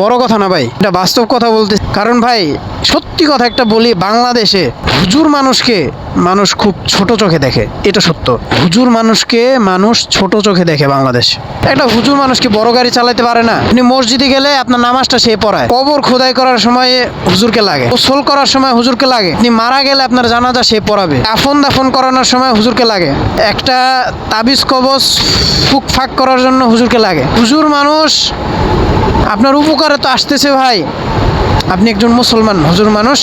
বড় কথা না ভাই, এটা বাস্তব কথা বলতে। কারণ ভাই সত্যি কথা একটা বলি, বাংলাদেশে হুজুর মানুষকে মানুষ খুব ছোট চোখে দেখে, এটা সত্য। হুজুর মানুষকে মানুষ ছোট চোখে দেখে বাংলাদেশ। একটা হুজুর মানুষকে বড় গাড়ি চালাতে পারে না। আপনি মসজিদে গেলে আপনার নামাজটা সে পড়ায়, কবর খোদাই করার সময় হুজুরকে লাগে, গোসল করার সময় হুজুরকে লাগে, আপনি মারা গেলে আপনার জানাজা সে পড়াবে, দাফন করানোর সময় হুজুরকে লাগে, একটা তাবিজ কবজ ফুক ফাক করার জন্য হুজুরকে লাগে। হুজুর মানুষ আপনার উপকারে তো আসতেছে ভাই, আপনি একজন মুসলমান, হুজুর মানুষ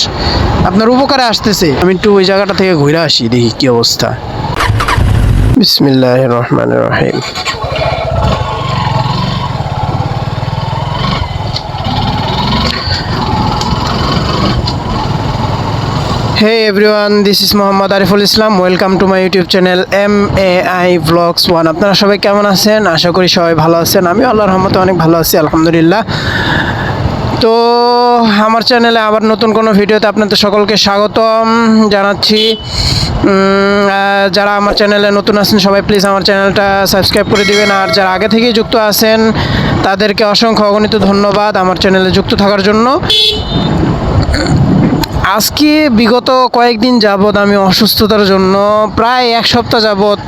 আপনার উপকারে আসতেছে। আমি একটু ওই জায়গাটা থেকে ঘুরে আসি, দেখি কি অবস্থা। বিসমিল্লাহির রহমানির রহিম। Hey everyone, this is Mohammad Ariful Islam. Welcome to my YouTube channel MAI Vlogs 1. আপনারা সবাই কেমন আছেন? আশা করি সবাই ভালো আছেন। আমি আল্লাহর রহমতে অনেক ভালো আছি, আলহামদুলিল্লাহ। তো আমার চ্যানেলে আবার নতুন কোনো ভিডিওতে আপনাদের সকলকে স্বাগতম জানাচ্ছি। যারা আমার চ্যানেলে নতুন আছেন সবাই প্লিজ আমার চ্যানেলটা সাবস্ক্রাইব করে দিবেন, আর যারা আগে থেকেই যুক্ত আছেন তাদেরকে অসংখ্য অগণিত ধন্যবাদ আমার চ্যানেলে যুক্ত থাকার জন্য। আজকে বিগত কয়েকদিন যাবৎ আমি অসুস্থতার জন্য প্রায় এক সপ্তাহ যাবৎ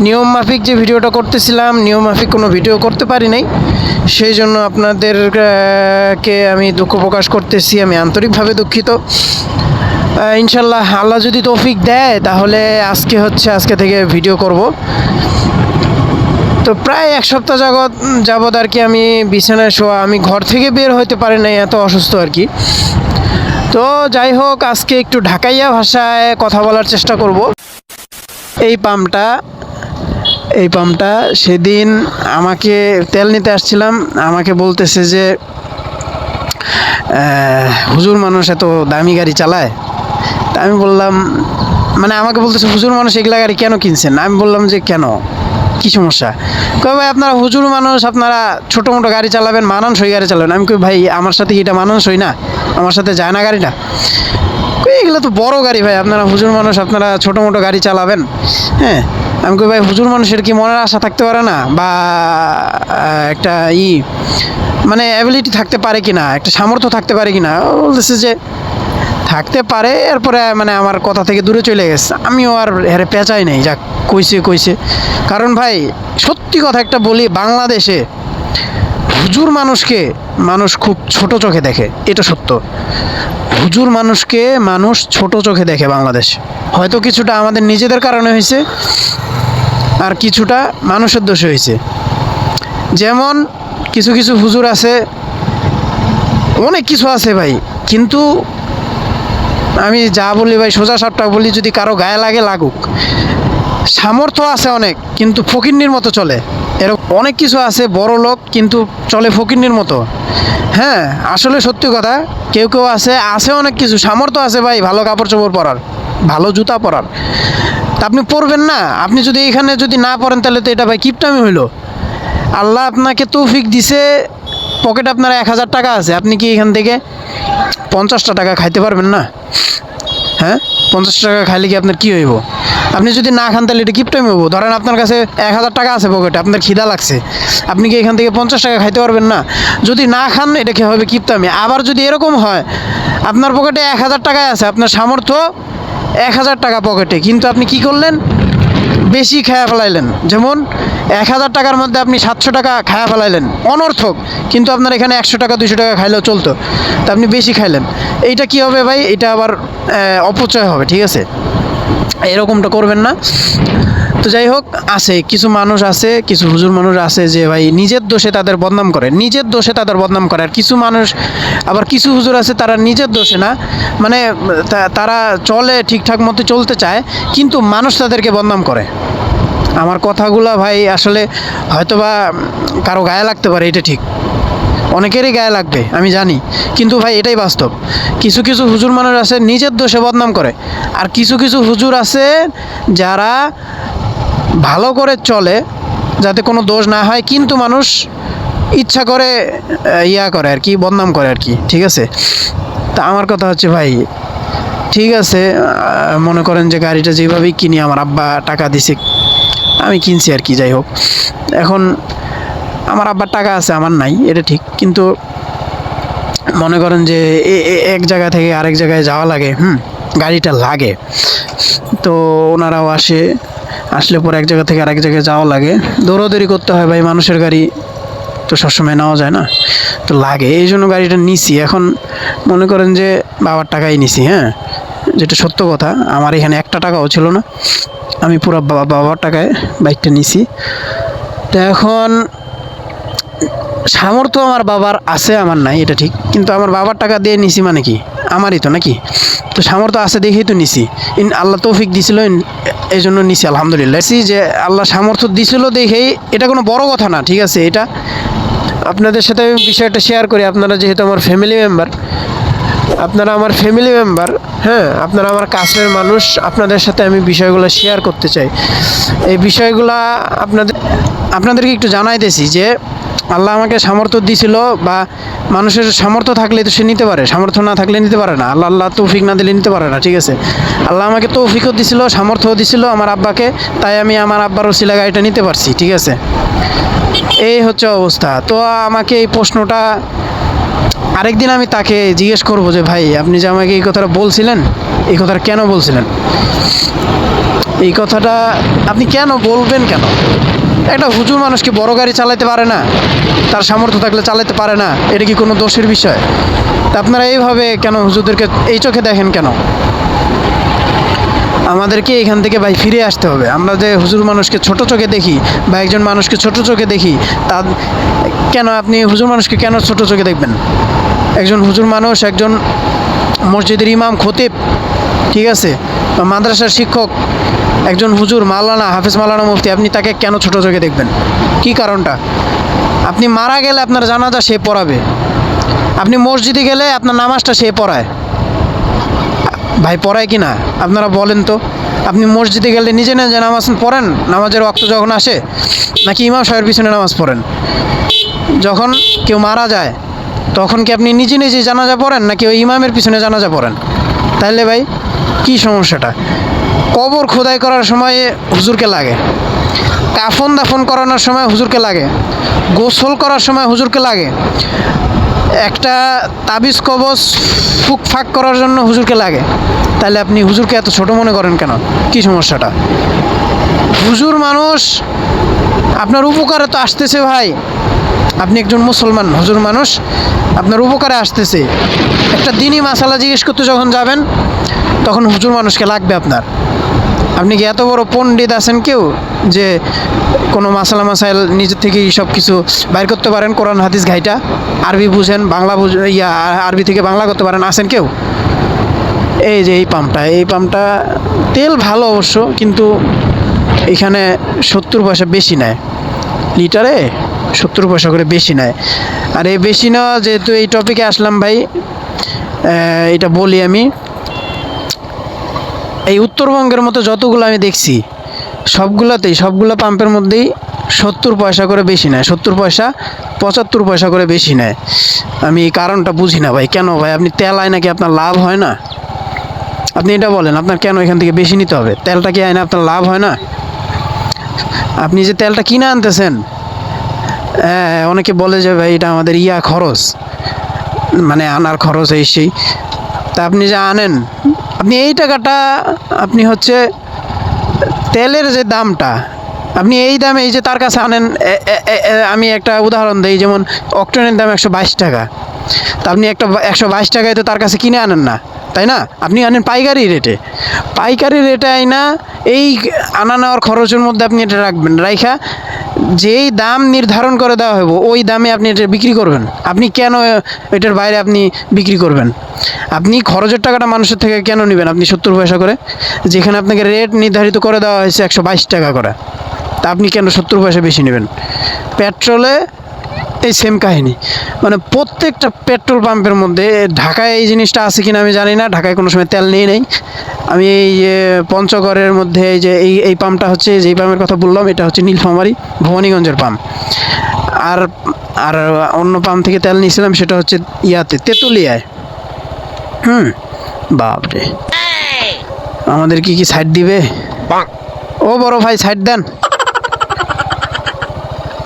নিয়ম মাফিক যে ভিডিওটা করতেছিলাম, নিয়ম মাফিক কোনো ভিডিও করতে পারি নাই। সেই জন্য আপনাদেরকে আমি দুঃখ প্রকাশ করতেছি, আমি আন্তরিকভাবে দুঃখিত। ইনশাল্লাহ আল্লাহ যদি তৌফিক দেয় তাহলে আজকে থেকে ভিডিও করব। তো প্রায় এক সপ্তাহ যাবৎ আর কি আমি বিছানায় শোয়া, আমি ঘর থেকে বের হতে পারি নাই, এত অসুস্থ আর কি। তো যাই হোক, আজকে একটু ঢাকাইয়া ভাষায় কথা বলার চেষ্টা করব। এই পাম্পটা সেদিন আমাকে তেল নিতে আসছিলাম, আমাকে বলতেছে যে হুজুর মানুষ এত দামি গাড়ি চালায়। তা আমি বললাম, মানে আমাকে বলতেছে হুজুর মানুষ এগুলা গাড়ি কেন কিনছেন? আমি বললাম যে কেন, কী সমস্যা? কই ভাই আপনারা হুজুর মানুষ, আপনারা ছোটো মোটো গাড়ি চালাবেন, মানানসই গাড়ি চালাবেন। আমি কই ভাই আমার সাথে কি এটা মানানসই না? আমার সাথে যায় না গাড়িটা? এগুলো তো বড় গাড়ি ভাই, আপনারা হুজুর মানুষ, আপনারা ছোটো মোটো গাড়ি চালাবেন। হ্যাঁ, আমি কই ভাই হুজুর মানুষের কি মনের আশা থাকতে পারে না, বা একটা মানে অ্যাবিলিটি থাকতে পারে কি না, একটা সামর্থ্য থাকতে পারে কি না? বলতেছে যে থাকতে পারে। এরপরে মানে আমার কথা থেকে দূরে চলে গেছে, আমিও আর হেরে পেঁচাই নাই, যাক কইছে। কারণ ভাই সত্যি কথা একটা বলি, বাংলাদেশে হুজুর মানুষকে মানুষ খুব ছোট চোখে দেখে, এটা সত্য। হুজুর মানুষকে মানুষ ছোট চোখে দেখে বাংলাদেশ। হয়তো কিছুটা আমাদের নিজেদের কারণে হয়েছে, আর কিছুটা মানুষের দোষে হয়েছে। যেমন কিছু হুজুর আছে, অনেক কিছু আছে ভাই, কিন্তু আমি যা বলি ভাই সোজা সাপটা বলি, যদি কারো গায়ে লাগে লাগুক। সামর্থ্য আছে অনেক, কিন্তু ফকিন্নির মতো চলে। এরকম অনেক কিছু আছে, বড় লোক কিন্তু চলে ফকিন্নির মতো। হ্যাঁ, আসলে সত্যি কথা। কেউ আছে অনেক কিছু সামর্থ্য আছে ভাই, ভালো কাপড় চোপড় পরার, ভালো জুতা পরার, তা আপনি পরবেন না? আপনি যদি এখানে যদি না পরেন তাহলে তো এটা ভাই কিপটামি হইলো। আল্লাহ আপনাকে তৌফিক দিছে, পকেটে আপনার 1000 টাকা আছে, আপনি কি এখান থেকে 50টা টাকা খাইতে পারবেন না? হ্যাঁ, 50 টাকা খাইলে কি আপনার কী হইব? আপনি যদি না খান তাহলে এটা কিপটামি হইব। ধরেন আপনার কাছে 1000 টাকা আছে পকেটে, আপনার খিদা লাগছে, আপনি কি এখান থেকে 50 টাকা খাইতে পারবেন না? যদি না খান এটা কি হবে? কিপটামি। আবার যদি এরকম হয়, আপনার পকেটে 1000 টাকায় আছে, আপনার সামর্থ্য 1000 টাকা পকেটে, কিন্তু আপনি কি করলেন? বেশি খায়া ফেলাইলেন। যেমন 1000 টাকার মধ্যে আপনি 700 টাকা খায়া ফেলাইলেন, অনর্থক, কিন্তু আপনার এখানে 100 টাকা 200 টাকা খাইলেও চলতো, তা আপনি বেশি খাইলেন। এইটা কি হবে ভাই? এটা আবার অপচয় হবে, ঠিক আছে? এরকমটা করবেন না। তো যাই হোক, কিছু মানুষ আছে, কিছু হুজুর মানুষ আছে যে ভাই নিজের দোষে তাদের বদনাম করে, আর কিছু মানুষ আবার কিছু হুজুর আছে তারা নিজের দোষে না, মানে তারা চলে ঠিকঠাক মতো চলতে চায়, কিন্তু মানুষ তাদেরকে বদনাম করে। আমার কথাগুলো ভাই আসলে হয়তোবা কারো গায়ে লাগতে পারে, এটা ঠিক, অনেকেরই গায়ে লাগবে আমি জানি, কিন্তু ভাই এটাই বাস্তব। কিছু হুজুর মানুষ আছে নিজের দোষে বদনাম করে, আর কিছু হুজুর আছে যারা ভালো করে চলে যাতে কোনো দোষ না হয়, কিন্তু মানুষ ইচ্ছা করে করে আর কি, বদনাম করে আর কি, ঠিক আছে? তা আমার কথা হচ্ছে ভাই, ঠিক আছে, মনে করেন যে গাড়িটা যেভাবেই কিনি, আমার আব্বা টাকা দিছে, আমি কিনছি আর কি। যাই হোক, এখন আমার আব্বার টাকা আছে, আমার নাই, এটা ঠিক, কিন্তু মনে করেন যে এক জায়গা থেকে আরেক জায়গায় যাওয়া লাগে, গাড়িটা লাগে, তো ওনারাও আসলে পরে এক জায়গা থেকে আরেক জায়গায় যাওয়া লাগে, দৌড়াদৌড়ি করতে হয় ভাই, মানুষের গাড়ি তো সবসময় নেওয়া যায় না, তো লাগে, এই জন্য গাড়িটা নিছি। এখন মনে করেন যে বাবার টাকাই নিছি, হ্যাঁ, যেটা সত্য কথা, আমার এখানে একটা টাকাও ছিল না, আমি পুরো বাবার টাকায় বাইকটা নিছি। তো এখন সামর্থ্য আমার বাবার আছে, আমার নাই এটা ঠিক, কিন্তু আমার বাবার টাকা দিয়ে নিছি মানে কি, আমারই তো নাকি, তো সামর্থ্য আছে দেখেই তো নিছি, আল্লাহ তৌফিক দিছিল, এই জন্য নিছি আলহামদুলিল্লাহ। যে আল্লাহ সামর্থ্য দিছিল দেখেই, এটা কোনো বড় কথা না, ঠিক আছে, এটা আপনাদের সাথে আমি বিষয়টা শেয়ার করি। আপনারা যেহেতু আমার ফ্যামিলি মেম্বার, হ্যাঁ, আপনারা আমার কাছের মানুষ, আপনাদের সাথে আমি বিষয়গুলো শেয়ার করতে চাই। এই বিষয়গুলা আপনাদেরকে একটু জানাইতেছি যে আল্লাহ আমাকে সামর্থ্য দিছিল, বা মানুষের সামর্থ্য থাকলে তো সে নিতে পারে, সামর্থ্য না থাকলে নিতে পারে না, আল্লাহ তৌফিক না দিলে নিতে পারে না, ঠিক আছে। আল্লাহ আমাকে তৌফিকও দিছিল, সামর্থ্যও দিছিল আমার আব্বাকে, তাই আমি আমার আব্বার ওসিলা গাড়িটা নিতে পারছি, ঠিক আছে। এই হচ্ছে অবস্থা। তো আমাকে এই প্রশ্নটা আরেকদিন আমি তাকে জিজ্ঞেস করবো যে ভাই, আপনি যে আমাকে এই কথাটা বলছিলেন, এই কথাটা কেন বলছিলেন, এই কথাটা আপনি কেন বলবেন, কেন একটা হুজুর মানুষ কি বড় গাড়ি চালাতে পারে না, তার সামর্থ্য থাকলে চালাতে পারে না, এটা কি কোনো দোষের বিষয়? তা আপনারা এইভাবে কেন হুজুরদেরকে এই চোখে দেখেন কেন? আমাদেরকে এখান থেকে ভাই ফিরে আসতে হবে। আমরা যে হুজুর মানুষকে ছোট চোখে দেখি, বা একজন মানুষকে ছোট চোখে দেখি, তা কেন আপনি হুজুর মানুষকে কেন ছোট চোখে দেখবেন? একজন হুজুর মানুষ, একজন মসজিদের ইমাম, খতিব, ঠিক আছে, বা মাদ্রাসার শিক্ষক, একজন হুজুর, মাওলানা, হাফেজ মাওলানা, মুফতি, আপনি তাকে কেন ছোট চোখে দেখবেন? কি কারণটা? আপনি মারা গেলে আপনার জানাজা সে পড়াবে, আপনি মসজিদে গেলে আপনার নামাজটা সে পড়ায়, ভাই পড়ায় কি না আপনারা বলেন তো? আপনি মসজিদে গেলে নিজে নিজে নামাজ পড়েন, নামাজের ওয়াক্ত যখন আসে, নাকি ইমাম সাহেবের পিছনে নামাজ পড়েন? যখন কেউ মারা যায় তখন কি আপনি নিজে নিজে জানাজা পড়েন, নাকি ওই ইমামের পিছনে জানাজা পড়েন? তাহলে ভাই কি সমস্যাটা? কবর খোদাই করার সময় হুজুরকে লাগে, কাফন দাফন করানোর সময় হুজুরকে লাগে, গোসল করার সময় হুজুরকে লাগে, একটা তাবিজ কবজ ফুক ফাঁক করার জন্য হুজুরকে লাগে, তাহলে আপনি হুজুরকে এত ছোট মনে করেন কেন? কি সমস্যাটা? হুজুর মানুষ আপনার উপকারে তো আসতেছে ভাই, আপনি একজন মুসলমান, হুজুর মানুষ আপনার উপকারে আসতেছে, একটা দিনই মাসালা জিজ্ঞেস করতে যখন যাবেন তখন হুজুর মানুষকে লাগবে আপনার। আপনি কি এত বড় পণ্ডিত আছেন কেউ যে কোনো মাসালা মাসাইল নিজের থেকেই সব কিছু বাইর করতে পারেন? কোরআন হাদিস ঘাইটা আরবি বুঝেন, বাংলা আরবি থেকে বাংলা করতে পারেন, আছেন কেউ? এই যে এই পাম্পটা তেল ভালো অবশ্য, কিন্তু এখানে 70 পয়সা বেশি নেয়, লিটারে 70 পয়সা করে বেশি নেয়। আর এই বেশি নেওয়া, যেহেতু এই টপিকে আসলাম ভাই, এটা বলি আমি, এই উত্তরবঙ্গের মতো যতগুলো আমি দেখছি সবগুলো পাম্পের মধ্যেই 70 পয়সা করে বেশি নেয়, 70 পয়সা 75 পয়সা করে বেশি নেয়। আমি এই কারণটা বুঝি না ভাই, কেন ভাই? আপনি তেল আয় নাকি আপনার লাভ হয় না? আপনি এটা বলেন, আপনার কেন এখান থেকে বেশি নিতে হবে? তেলটা কি আয় না আপনার লাভ হয় না? আপনি যে তেলটা কিনে আনতেছেন, অনেকে বলে যে ভাই এটা আমাদের খরচ, মানে আনার খরচ, এই সেই, তা আপনি যে আনেন, আপনি এই টাকাটা, আপনি হচ্ছে তেলের যে দামটা, আপনি এই দামে এই যে তার কাছে আনেন, আমি একটা উদাহরণ দিই, যেমন অক্টেনের দাম 122 টাকা, তা আপনি একটা 122 টাকায় তো তার কাছে কিনে আনেন না, তাই না? আপনি আনেন পাইকারি রেটে আইনা, এই আনা নেওয়ার খরচের মধ্যে আপনি এটা রাখবেন, রাইখা যেই দাম নির্ধারণ করে দেওয়া হবে ওই দামে আপনি এটা বিক্রি করবেন। আপনি কেন এটার বাইরে আপনি বিক্রি করবেন? আপনি খরচের টাকাটা মানুষের থেকে কেন নেবেন আপনি 70 পয়সা করে, যেখানে আপনাকে রেট নির্ধারিত করে দেওয়া হয়েছে 122 টাকা করে, তা আপনি কেন 70 পয়সা বেশি নেবেন? পেট্রোলে এই সেম কাহিনী, মানে প্রত্যেকটা পেট্রোল পাম্পের মধ্যে, ঢাকায় এই জিনিসটা আছে কিনা আমি জানি না, ঢাকায় কোনো সময় তেল নেই। আমি এই পঞ্চগড়ের মধ্যে এই যে এই পাম্পটা হচ্ছে, যেই পাম্পের কথা বললাম, এটা হচ্ছে নীলফামারী ভবানীগঞ্জের পাম্প। আর অন্য পাম্প থেকে তেল নিয়েছিলাম, সেটা হচ্ছে তেঁতুলিয়ায়। বাপরে, আমাদের কি সাইড দিবে? ও বড় ভাই সাইড দেন,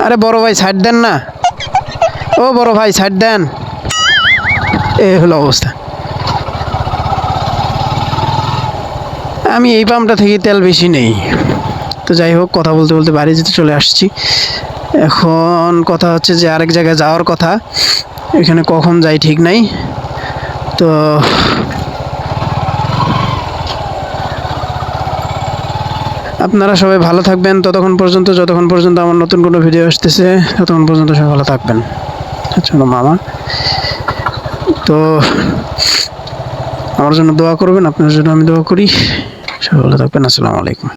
আরে বড় ভাই সাইড দেন না, ও বড় ভাই সাইড দেন। এই হলো অবস্থা। আমি এই পাম্পটা থেকে তেল বেশি নেই। তো যাই হোক, কথা বলতে বলতে বাড়ি যেতে চলে আসছি। এখন কথা হচ্ছে যে আরেক জায়গায় যাওয়ার কথা, এখানে কখন যাই ঠিক নাই। তো আপনারা সবাই ভালো থাকবেন যতক্ষণ পর্যন্ত আমার নতুন কোনো ভিডিও আসতেছে, ততক্ষণ পর্যন্ত সবাই ভালো থাকবেন। আচ্ছা মামা, তো আমার জন্য দোয়া করবেন, আপনার জন্য আমি দোয়া করি। সবাই ভালো থাকবেন। আসসালামু আলাইকুম।